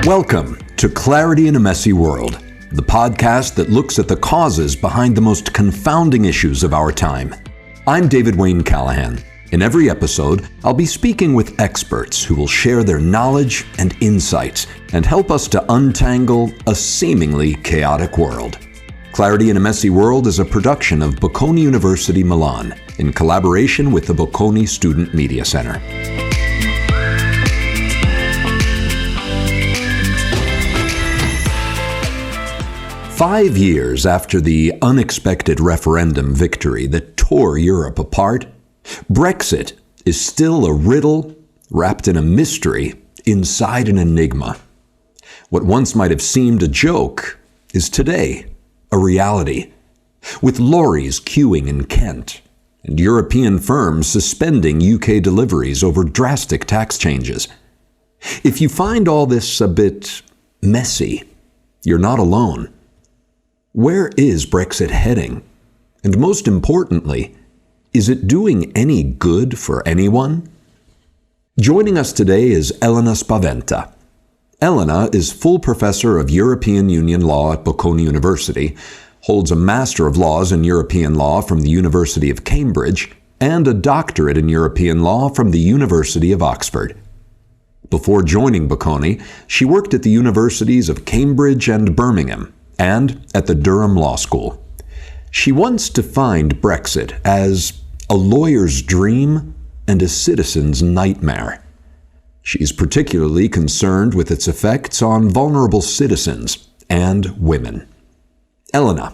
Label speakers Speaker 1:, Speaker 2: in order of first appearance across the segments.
Speaker 1: Welcome to Clarity in a Messy World, the podcast that looks at the causes behind the most confounding issues of our time. I'm David Wayne Callahan. In every episode, I'll be speaking with experts who will share their knowledge and insights and help us to untangle a seemingly chaotic world. Clarity in a Messy World is a production of Bocconi University, Milan, in collaboration with the Bocconi Student Media Center. "5 years after the unexpected referendum victory that tore Europe apart, Brexit is still a riddle wrapped in a mystery inside an enigma. What once might have seemed a joke is today a reality, with lorries queuing in Kent and European firms suspending UK deliveries over drastic tax changes. If you find all this a bit messy, you're not alone. Where is Brexit heading? And most importantly, is it doing any good for anyone? Joining us today is Eleanor Spaventa. Eleanor is full professor of European Union law at Bocconi University, holds a Master of Laws in European Law from the University of Cambridge, and a doctorate in European Law from the University of Oxford. Before joining Bocconi, she worked at the universities of Cambridge and Birmingham, and at the Durham Law School. She once defined Brexit as a lawyer's dream and a citizen's nightmare. She's particularly concerned with its effects on vulnerable citizens and women. Eleanor,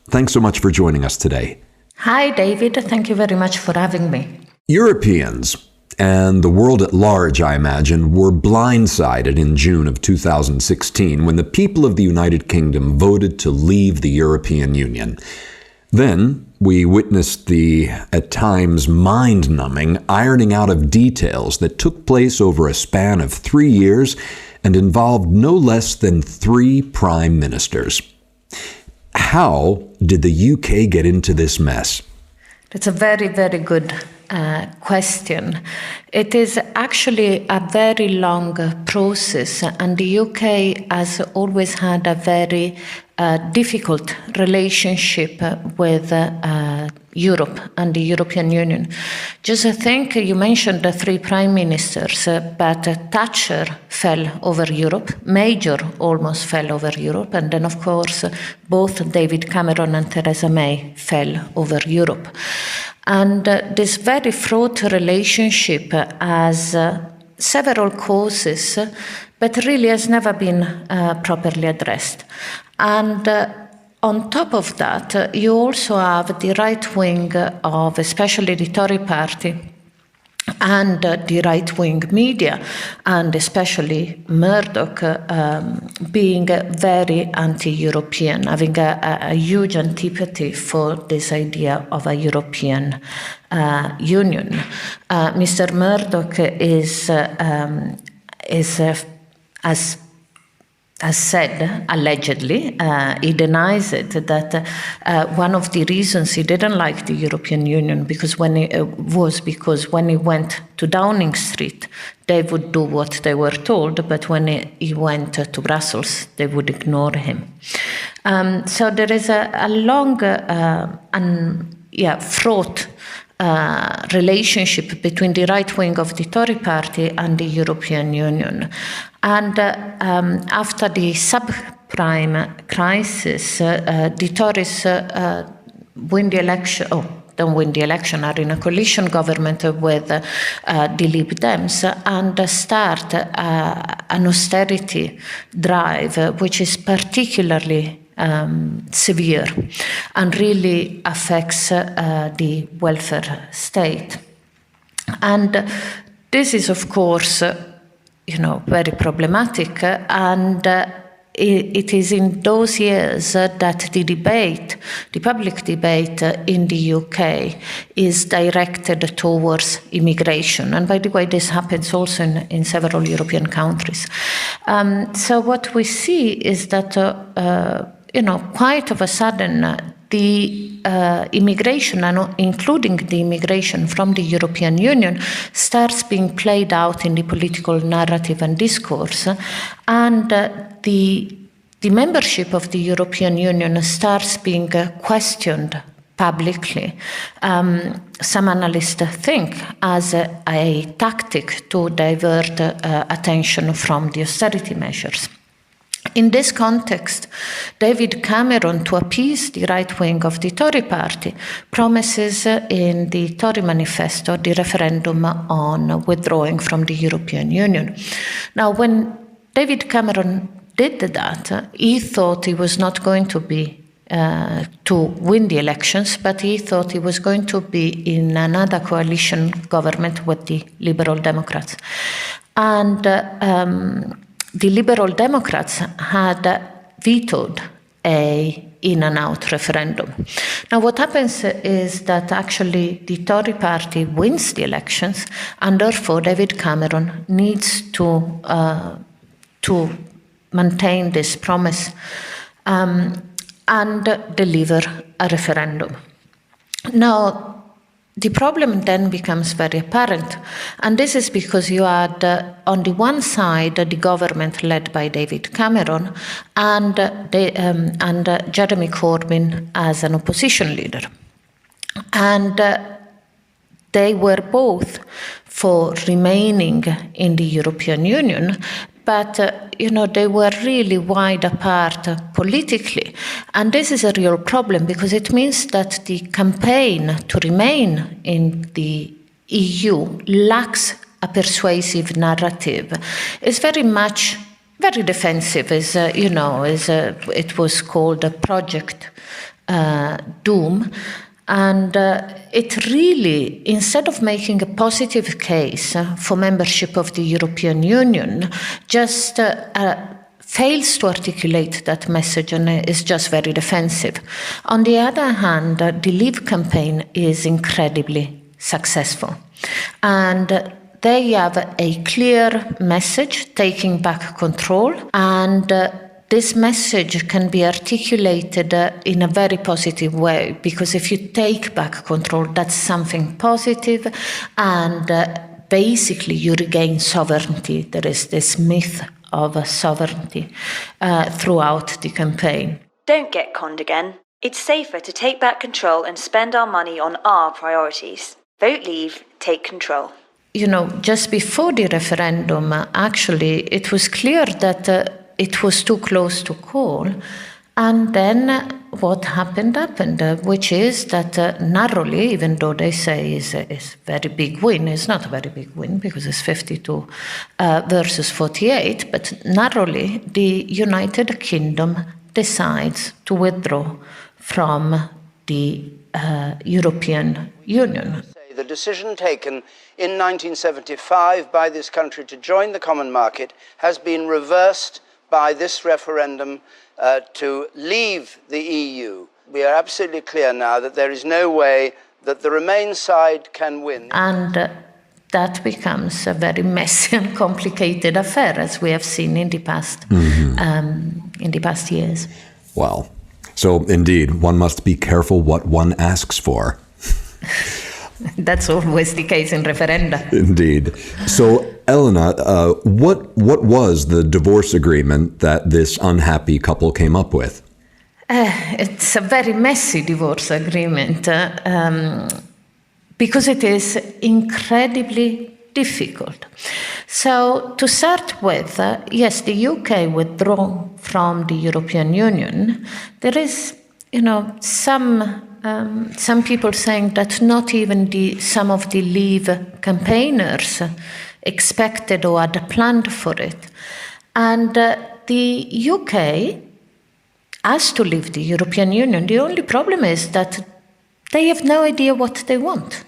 Speaker 1: thanks so much for joining us today.
Speaker 2: Hi, David. Thank you very much for having me.
Speaker 1: Europeans, and the world at large, I imagine, were blindsided in June of 2016 when the people of the United Kingdom voted to leave the European Union. Then we witnessed the, at times, mind-numbing ironing out of details that took place over a span of 3 years and involved no less than 3 prime ministers. How did the UK get into this mess?
Speaker 2: That's a very, very good question. It is actually a very long process, and the UK has always had a very difficult relationship with Europe and the European Union. Just think, you mentioned the 3 prime ministers, but Thatcher fell over Europe, Major almost fell over Europe, and then of course both David Cameron and Theresa May fell over Europe. And this very fraught relationship has several causes, but really has never been properly addressed. And on top of that, you also have the right wing of especially the Tory party and the right-wing media, and especially Murdoch, being very anti-European, having a huge antipathy for this idea of a European Union. Mr. Murdoch as said, allegedly, he denies it, that one of the reasons he didn't like the European Union because when he went to Downing Street, they would do what they were told, but when he went to Brussels, they would ignore him. So there is a long fraught relationship between the right wing of the Tory party and the European Union. And after the subprime crisis, the Tories win the election, are in a coalition government with the Lib Dems and start an austerity drive, which is particularly severe and really affects the welfare state. And this is, of course, very problematic, and it is in those years that the public debate in the UK is directed towards immigration. And by the way, this happens also in several European countries. So what we see is that, quite of a sudden, the immigration, and including the immigration from the European Union, starts being played out in the political narrative and discourse, and the membership of the European Union starts being questioned publicly. Some analysts think as a tactic to divert attention from the austerity measures. In this context, David Cameron, to appease the right wing of the Tory party, promises in the Tory manifesto the referendum on withdrawing from the European Union. Now, when David Cameron did that, he thought he was not going to be to win the elections, but he thought he was going to be in another coalition government with the Liberal Democrats. And the Liberal Democrats had vetoed a in and out referendum. Now what happens is that actually the Tory party wins the elections, and therefore David Cameron needs to maintain this promise and deliver a referendum. Now, the problem then becomes very apparent, and this is because you had, on the one side, the government led by David Cameron and Jeremy Corbyn as an opposition leader. And they were both for remaining in the European Union, but they were really wide apart politically. And this is a real problem because it means that the campaign to remain in the EU lacks a persuasive narrative. It's very defensive. It was called a Project Doom. And it really, instead of making a positive case for membership of the European Union, just fails to articulate that message and is just very defensive. On the other hand, the Leave campaign is incredibly successful. And they have a clear message, taking back control, and this message can be articulated in a very positive way, because if you take back control, that's something positive, and basically you regain sovereignty. There is this myth of sovereignty throughout the campaign.
Speaker 3: Don't get conned again. It's safer to take back control and spend our money on our priorities. Vote Leave, take control.
Speaker 2: Just before the referendum, actually, it was clear that it was too close to call. And then what happened, which is that narrowly, even though they say it's a very big win, it's not a very big win because it's 52 versus 48, but narrowly the United Kingdom decides to withdraw from the European Union.
Speaker 4: The decision taken in 1975 by this country to join the common market has been reversed by this referendum to leave the EU. We are absolutely clear now that there is no way that the Remain side can win.
Speaker 2: And that becomes a very messy and complicated affair, as we have seen in the past, in the past years.
Speaker 1: Well, so indeed, one must be careful what one asks for.
Speaker 2: That's always the case in referenda.
Speaker 1: Indeed. So, Elena, what was the divorce agreement that this unhappy couple came up with?
Speaker 2: It's a very messy divorce agreement because it is incredibly difficult. So, to start with, yes, the UK withdrew from the European Union. There is, some people saying that not even some of the Leave campaigners expected or had planned for it. And the UK has to leave the European Union. The only problem is that they have no idea what they want.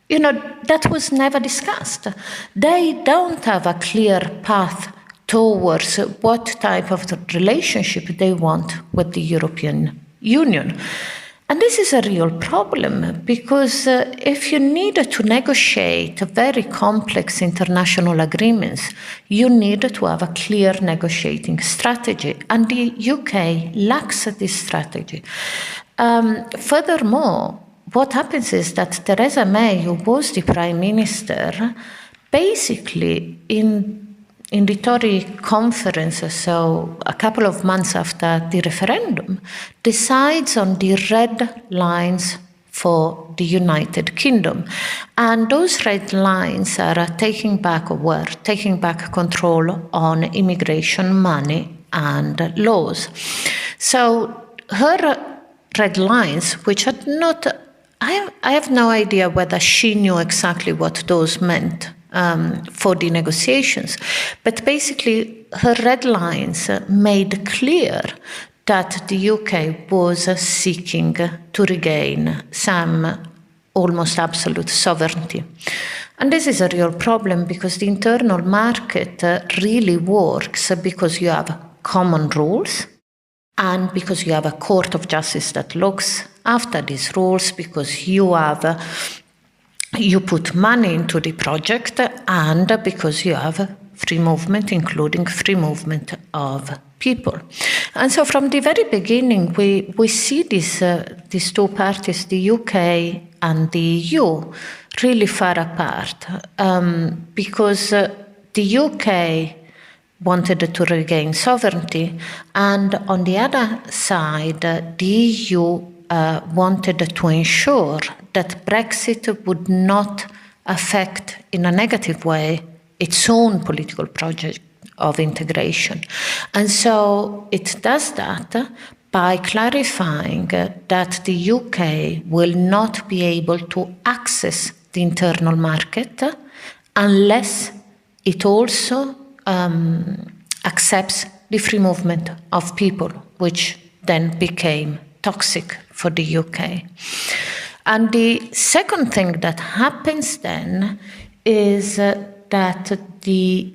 Speaker 2: That was never discussed. They don't have a clear path towards what type of relationship they want with the European Union. And this is a real problem because if you need to negotiate very complex international agreements, you need to have a clear negotiating strategy. And the UK lacks this strategy. Furthermore, what happens is that Theresa May, who was the Prime Minister, basically in the Tory conference, so a couple of months after the referendum, decides on the red lines for the United Kingdom. And those red lines are taking back control on immigration, money, and laws. So her red lines, which are not, I have no idea whether she knew exactly what those meant for the negotiations, but basically her red lines made clear that the UK was seeking to regain some almost absolute sovereignty. And this is a real problem because the internal market really works because you have common rules and because you have a court of justice that looks after these rules, because you put money into the project, and because you have free movement, including free movement of people. And so from the very beginning, we see these two parties, the UK and the EU, really far apart, because the UK wanted to regain sovereignty, and on the other side, the EU wanted to ensure that Brexit would not affect in a negative way its own political project of integration. And so it does that by clarifying that the UK will not be able to access the internal market unless it also accepts the free movement of people, which then became toxic for the UK. And the second thing that happens then is that the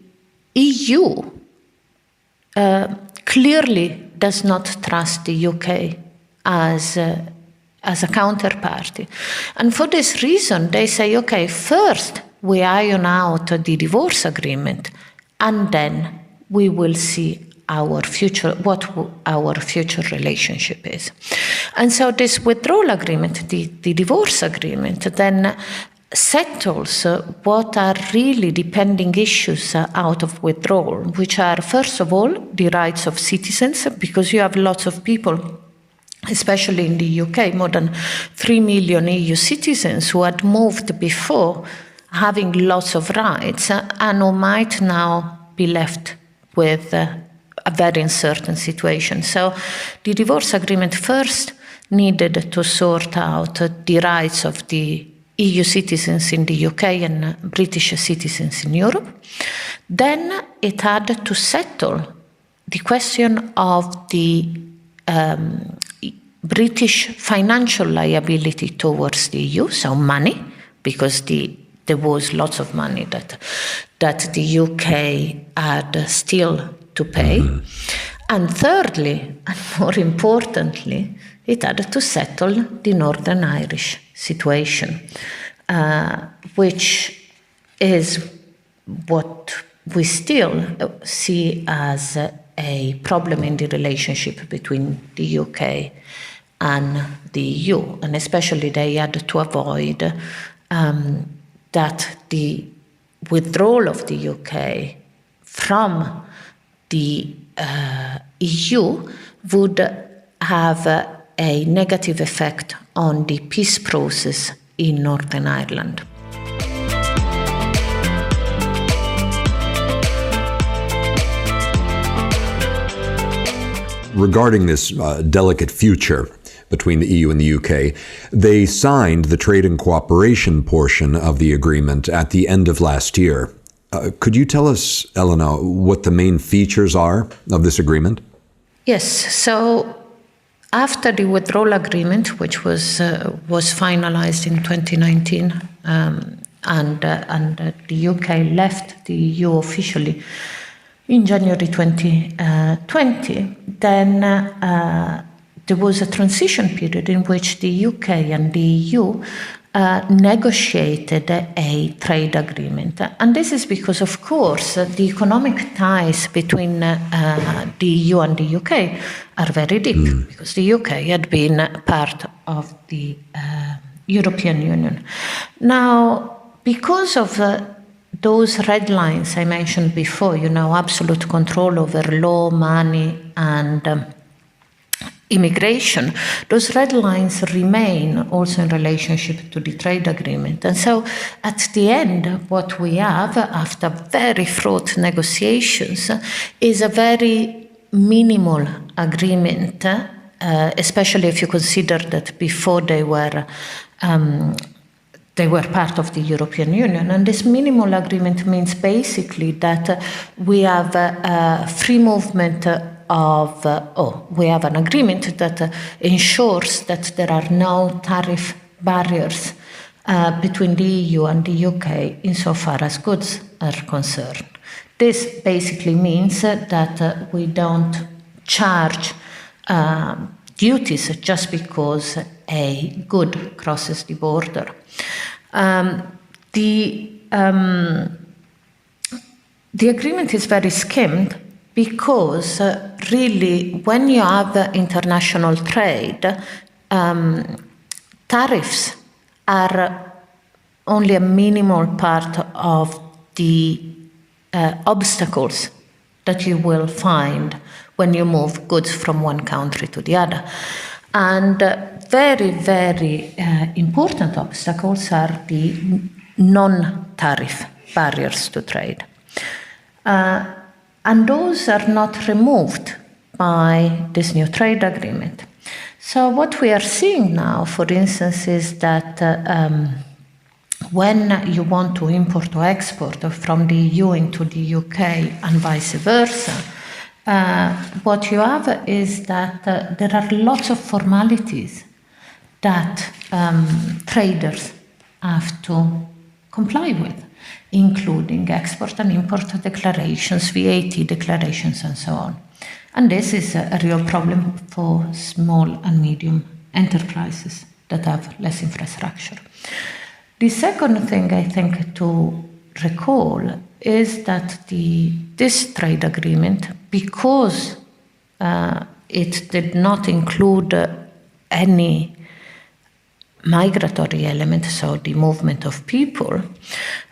Speaker 2: EU clearly does not trust the UK as a counterparty. And for this reason, they say, okay, first we iron out the divorce agreement, and then we will see what our future relationship is. And so this withdrawal agreement, the divorce agreement, then settles what are really the pending issues out of withdrawal, which are, first of all, the rights of citizens, because you have lots of people, especially in the UK, more than 3 million EU citizens who had moved before, having lots of rights, and who might now be left with a very uncertain situation. So the divorce agreement first needed to sort out the rights of the EU citizens in the UK and British citizens in Europe. Then it had to settle the question of the British financial liability towards the EU, so money, because there was lots of money that the UK had still to pay. Mm-hmm. And thirdly, and more importantly, it had to settle the Northern Irish situation, which is what we still see as a problem in the relationship between the UK and the EU. And especially they had to avoid that the withdrawal of the UK from the EU would have a negative effect on the peace process in Northern Ireland.
Speaker 1: Regarding this delicate future between the EU and the UK, they signed the trade and cooperation portion of the agreement at the end of last year. Could you tell us, Eleanor, what the main features are of this agreement?
Speaker 2: Yes. So after the withdrawal agreement, which was finalized in 2019, and the UK left the EU officially in January 2020, then there was a transition period in which the UK and the EU negotiated a trade agreement. And this is because, of course, the economic ties between the EU and the UK are very deep, because the UK had been part of the European Union. Now, because of those red lines I mentioned before, absolute control over law, money, and immigration, those red lines remain also in relationship to the trade agreement. And so at the end, what we have after very fraught negotiations is a very minimal agreement, especially if you consider that before they were part of the European Union. And this minimal agreement means basically that we have free movement we have an agreement that ensures that there are no tariff barriers between the EU and the UK insofar as goods are concerned. This basically means that we don't charge duties just because a good crosses the border. The agreement is very skimmed because really when you have international trade, tariffs are only a minimal part of the obstacles that you will find when you move goods from one country to the other. And very, very important obstacles are the non-tariff barriers to trade. And those are not removed by this new trade agreement. So what we are seeing now, for instance, is that when you want to import or export from the EU into the UK and vice versa, what you have is that there are lots of formalities that traders have to comply with, including export and import declarations, VAT declarations, and so on. And this is a real problem for small and medium enterprises that have less infrastructure. The second thing I think to recall is that this trade agreement, because it did not include any migratory element, so the movement of people,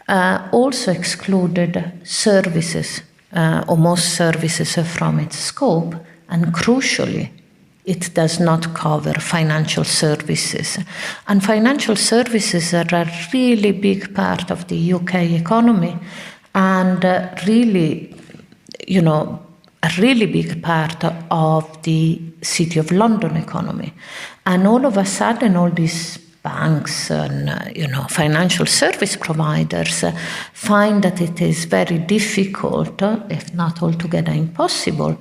Speaker 2: also excluded services, or most services from its scope, and crucially, it does not cover financial services. And financial services are a really big part of the UK economy, and really, a really big part of the City of London economy. And all of a sudden, all these banks and financial service providers find that it is very difficult, if not altogether impossible,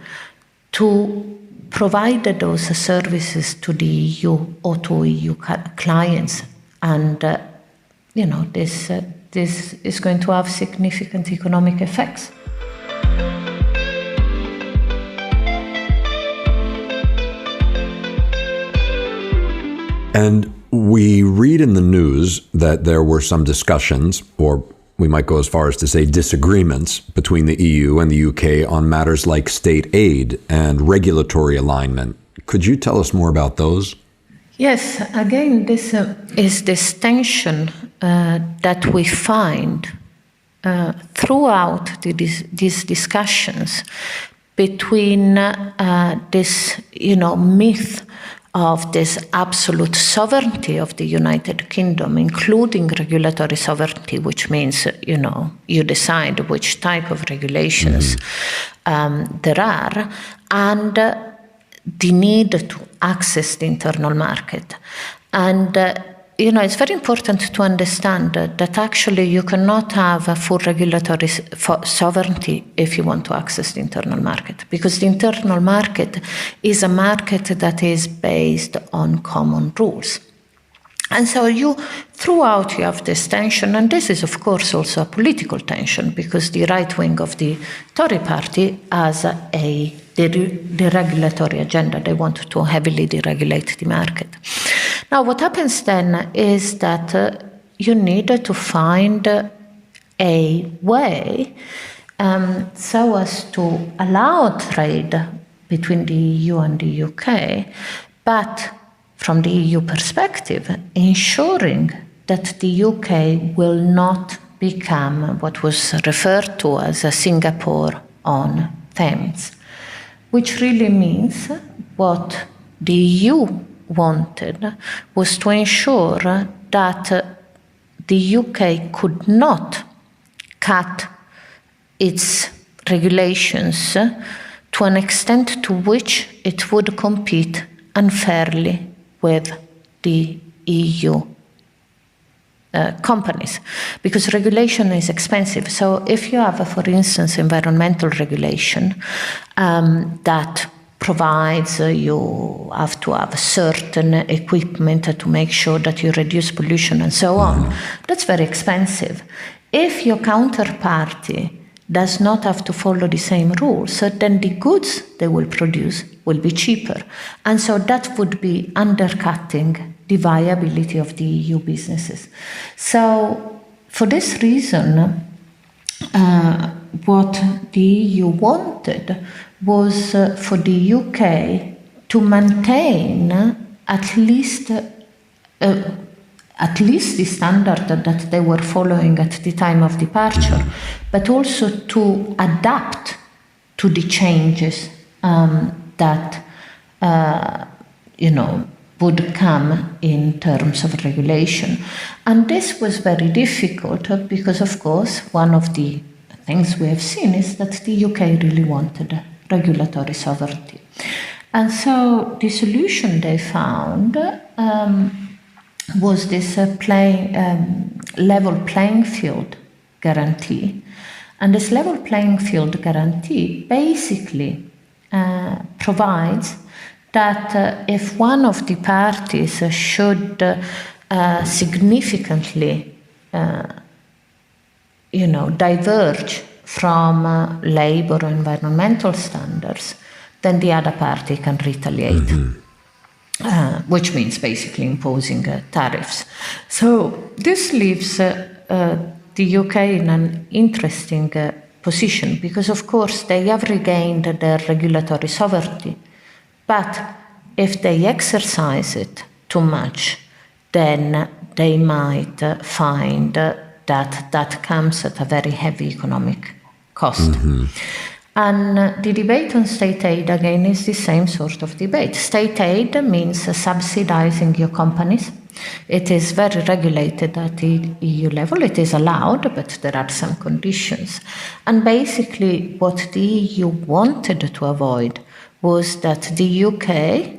Speaker 2: to provide those services to the EU or to EU clients. And this is going to have significant economic effects.
Speaker 1: And we read in the news that there were some discussions, or we might go as far as to say disagreements, between the EU and the UK on matters like state aid and regulatory alignment. Could you tell us more about those?
Speaker 2: Yes, again, this is this tension that we find throughout these discussions between this, myth of this absolute sovereignty of the United Kingdom, including regulatory sovereignty, which means, you decide which type of regulations there are, and the need to access the internal market. And, it's very important to understand that actually you cannot have a full regulatory sovereignty if you want to access the internal market, because the internal market is a market that is based on common rules. And so throughout you have this tension, and this is of course also a political tension, because the right wing of the Tory party has the regulatory agenda. They want to heavily deregulate the market. Now, what happens then is that you need to find a way so as to allow trade between the EU and the UK, but from the EU perspective, ensuring that the UK will not become what was referred to as a Singapore on Thames, which really means what the EU wanted was to ensure that the UK could not cut its regulations to an extent to which it would compete unfairly with the EU companies, because regulation is expensive. So if you have, for instance, environmental regulation that provides you have to have certain equipment to make sure that you reduce pollution and so on, that's very expensive. If your counterparty does not have to follow the same rules, then the goods they will produce will be cheaper. And so that would be undercutting the viability of the EU businesses. So for this reason, what the EU wanted was for the UK to maintain at least the standard that they were following at the time of departure, but also to adapt to the changes that would come in terms of regulation. And this was very difficult because, of course, one of the things we have seen is that the UK really wanted regulatory sovereignty. And so the solution they found was this level playing field guarantee. And this level playing field guarantee basically provides that if one of the parties should significantly diverge from labor or environmental standards, then the other party can retaliate. Which means basically imposing tariffs. So this leaves the UK in an interesting position because, of course, they have regained their regulatory sovereignty. But if they exercise it too much, then they might find that comes at a very heavy economic cost. And the debate on state aid, again, is the same sort of debate. State aid means subsidizing your companies. It is very regulated at the EU level. It is allowed, but there are some conditions. And basically, what the EU wanted to avoid was that the UK,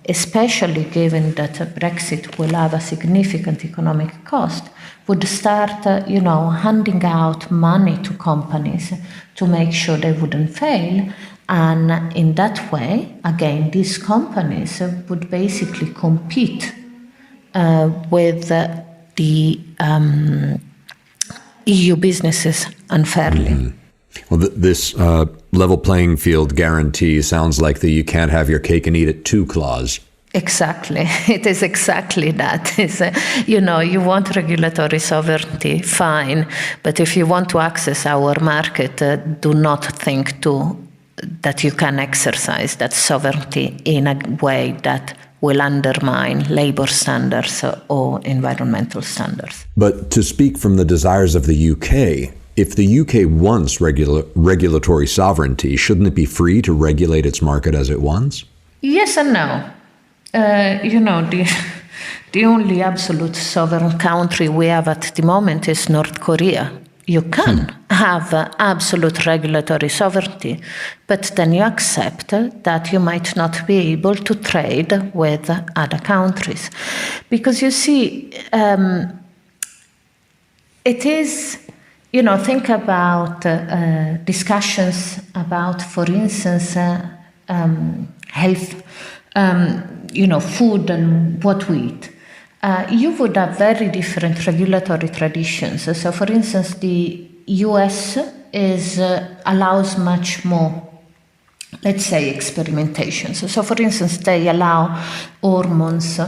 Speaker 2: especially given that Brexit will have a significant economic cost, would start, handing out money to companies to make sure they wouldn't fail. And in that way, again, these companies would basically compete with the EU businesses unfairly.
Speaker 1: Well, this level playing field guarantee sounds like the "you can't have your cake and eat it too" clause.
Speaker 2: Exactly. It is exactly that. It's, you want regulatory sovereignty, fine. But if you want to access our market, do not think that you can exercise that sovereignty in a way that will undermine labor standards or environmental standards.
Speaker 1: But to speak from the desires of the UK, if the UK wants regulatory sovereignty, shouldn't it be free to regulate its market as it wants?
Speaker 2: Yes and no. The only absolute sovereign country we have at the moment is North Korea. You can have absolute regulatory sovereignty, but then you accept that you might not be able to trade with other countries. Because you see, it is, think about discussions about, for instance, health, food and what we eat. You would have very different regulatory traditions. So, for instance, the US allows much more let's say, experimentations. So for instance, they allow hormones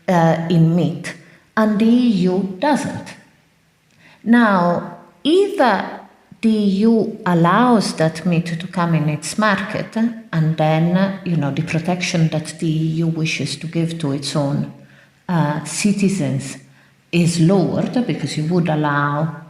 Speaker 2: in meat, and the EU doesn't. Now, either the EU allows that meat to come in its market, and then, the protection that the EU wishes to give to its own citizens is lowered, because you would allow,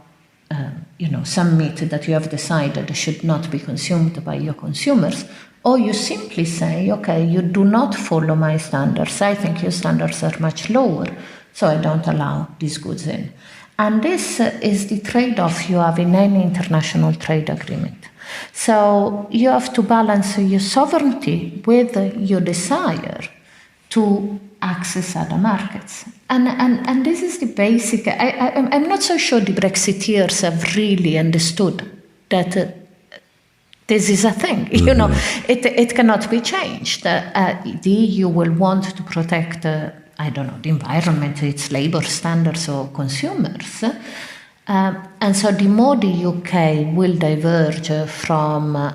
Speaker 2: some meat that you have decided should not be consumed by your consumers, or you simply say, okay, you do not follow my standards. I think your standards are much lower, so I don't allow these goods in. And this is the trade-off you have in any international trade agreement. So you have to balance your sovereignty with your desire to access other markets. And this is the basic. I'm not so sure the Brexiteers have really understood that this is a thing. Mm-hmm. It cannot be changed. The EU will want to protect the environment, its labor standards or consumers. And so the more the UK will diverge from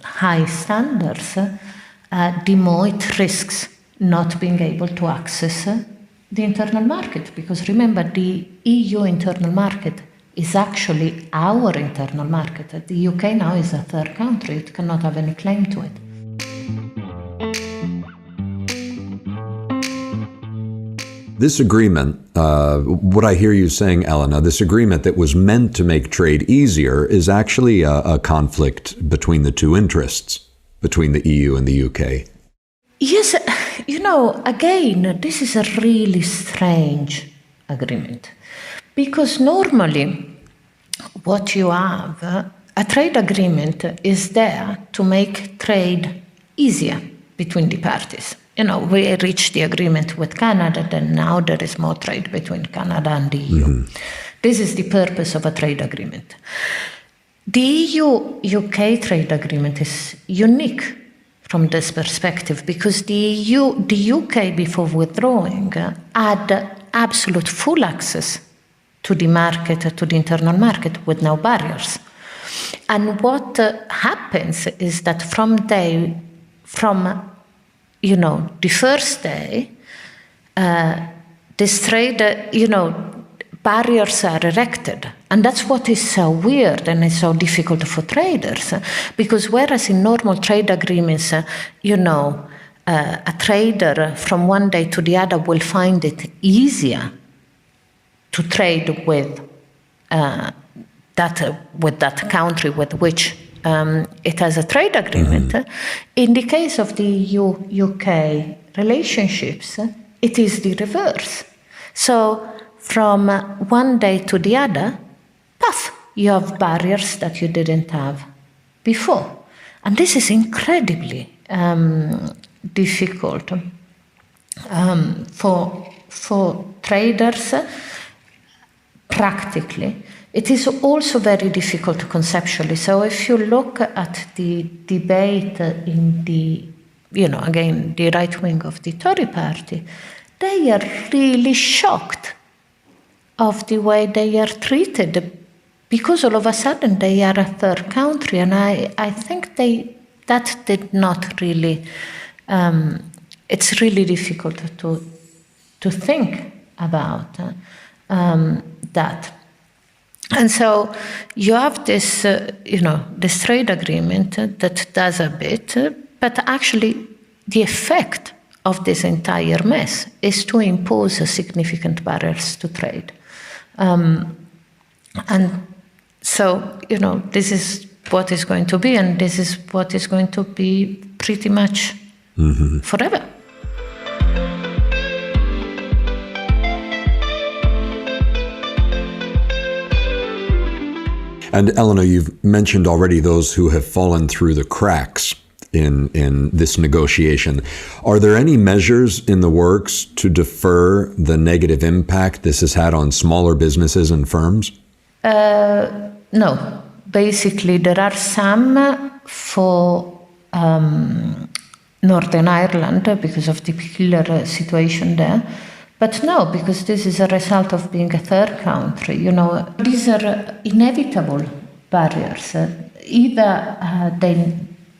Speaker 2: high standards, the more it risks not being able to access the internal market. Because remember, the EU internal market is actually our internal market. The UK now is a third country. It cannot have any claim to it.
Speaker 1: This agreement, what I hear you saying, Elena, this agreement that was meant to make trade easier is actually a conflict between the two interests, between the EU and the UK.
Speaker 2: Yes, again, this is a really strange agreement. Because normally what you have, a trade agreement is there to make trade easier between the parties. We reached the agreement with Canada, and now there is more trade between Canada and the EU. Mm-hmm. This is the purpose of a trade agreement. The EU-UK trade agreement is unique from this perspective, because the UK, before withdrawing, had absolute full access to the market, to the internal market, with no barriers. And what happens is that from the first day, this trade, barriers are erected. And that's what is so weird and is so difficult for traders. Because whereas in normal trade agreements, a trader from one day to the other will find it easier to trade with that country with which it has a trade agreement. Mm-hmm. In the case of the EU-UK relationships, it is the reverse. So from one day to the other, you have barriers that you didn't have before. And this is incredibly difficult for traders practically. It is also very difficult conceptually. So if you look at the debate in the right wing of the Tory party, they are really shocked of the way they are treated, because all of a sudden they are a third country. And I think that did not really, it's really difficult to think about that. And so you have this, this trade agreement that does a bit, but actually the effect of this entire mess is to impose significant barriers to trade. And so, this is what is going to be, and this is what is going to be pretty much forever.
Speaker 1: And Eleanor, you've mentioned already those who have fallen through the cracks in this negotiation. Are there any measures in the works to defer the negative impact this has had on smaller businesses and firms?
Speaker 2: No. Basically, there are some for Northern Ireland because of the peculiar situation there. But no, because this is a result of being a third country. These are inevitable barriers. Either they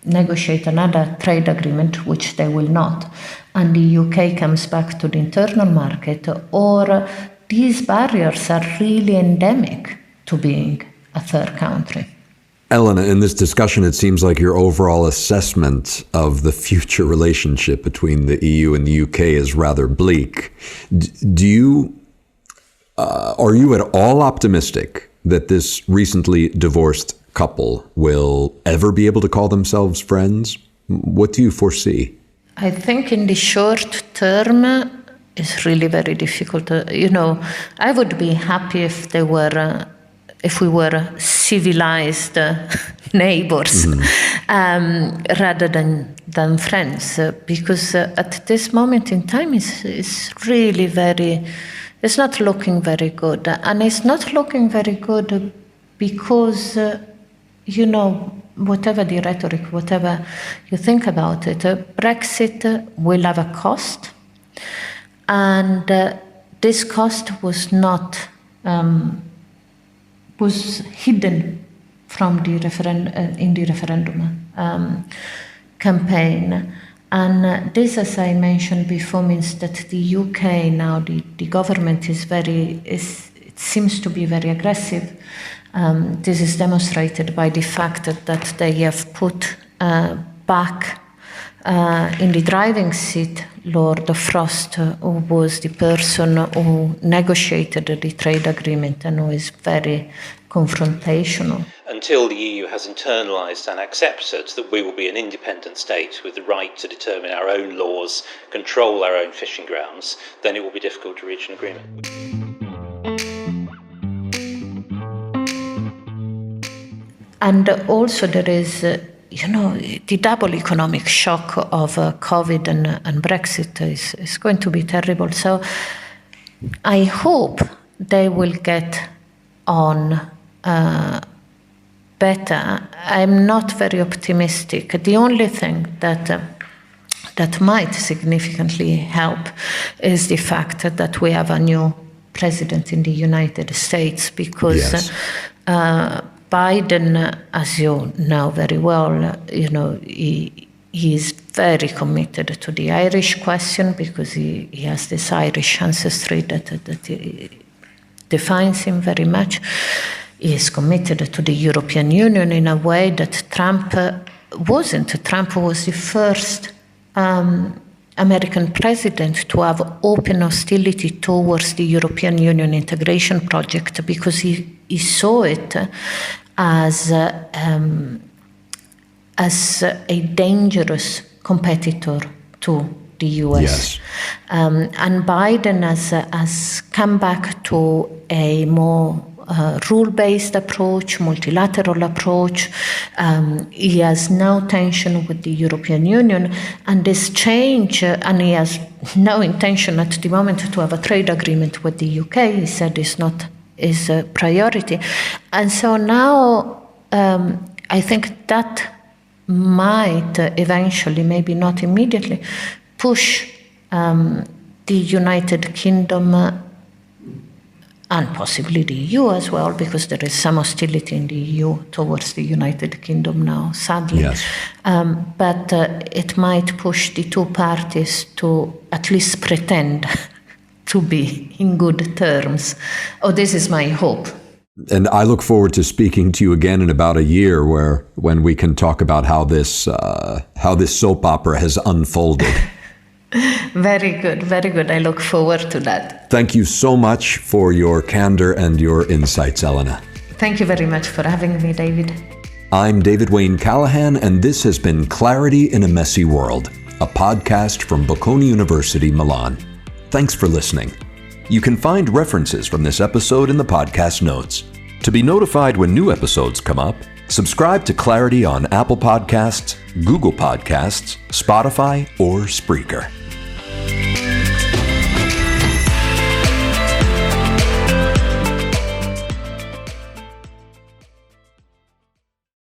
Speaker 2: negotiate another trade agreement, which they will not, and the UK comes back to the internal market, or these barriers are really endemic to being a third country.
Speaker 1: Elena, in this discussion, it seems like your overall assessment of the future relationship between the EU and the UK is rather bleak. Are you at all optimistic that this recently divorced couple will ever be able to call themselves friends? What do you foresee?
Speaker 2: I think in the short term, it's really very difficult. I would be happy if we were civilized neighbors, rather than friends, because at this moment in time, it's really it's not looking very good, and it's not looking very good because. Whatever the rhetoric, whatever you think about it, Brexit will have a cost, and this cost was not was hidden from the in the referendum campaign. And this, as I mentioned before, means that the UK now, the government it seems to be very aggressive. This is demonstrated by the fact that they have put back in the driving seat Lord Frost, who was the person who negotiated the trade agreement and who is very confrontational.
Speaker 5: Until the EU has internalised and accepted that we will be an independent state with the right to determine our own laws, control our own fishing grounds, then it will be difficult to reach an agreement.
Speaker 2: And also there is, the double economic shock of COVID and Brexit is going to be terrible. So I hope they will get on better. I'm not very optimistic. The only thing that might significantly help is the fact that we have a new president in the United States, because Biden, as you know very well, he is very committed to the Irish question, because he has this Irish ancestry that defines him very much. He is committed to the European Union in a way that Trump wasn't. Trump was the first American president to have open hostility towards the European Union integration project, because he saw it as a dangerous competitor to the US.
Speaker 1: Yes.
Speaker 2: And Biden has come back to a more rule-based approach, multilateral approach. He has no tension with the European Union, and this change, and he has no intention at the moment to have a trade agreement with the UK. He said it's not his priority. And so now I think that might eventually, maybe not immediately, push the United Kingdom and possibly the EU as well, because there is some hostility in the EU towards the United Kingdom now, sadly.
Speaker 1: Yes.
Speaker 2: But it might push the two parties to at least pretend to be in good terms. Oh, this is my hope.
Speaker 1: And I look forward to speaking to you again in about a year, when we can talk about how this soap opera has unfolded.
Speaker 2: Very good, very good. I look forward to that.
Speaker 1: Thank you so much for your candor and your insights, Elena.
Speaker 2: Thank you very much for having me, David.
Speaker 1: I'm David Wayne Callahan, and this has been Clarity in a Messy World, a podcast from Bocconi University, Milan. Thanks for listening. You can find references from this episode in the podcast notes. To be notified when new episodes come up, subscribe to Clarity on Apple Podcasts, Google Podcasts, Spotify, or Spreaker.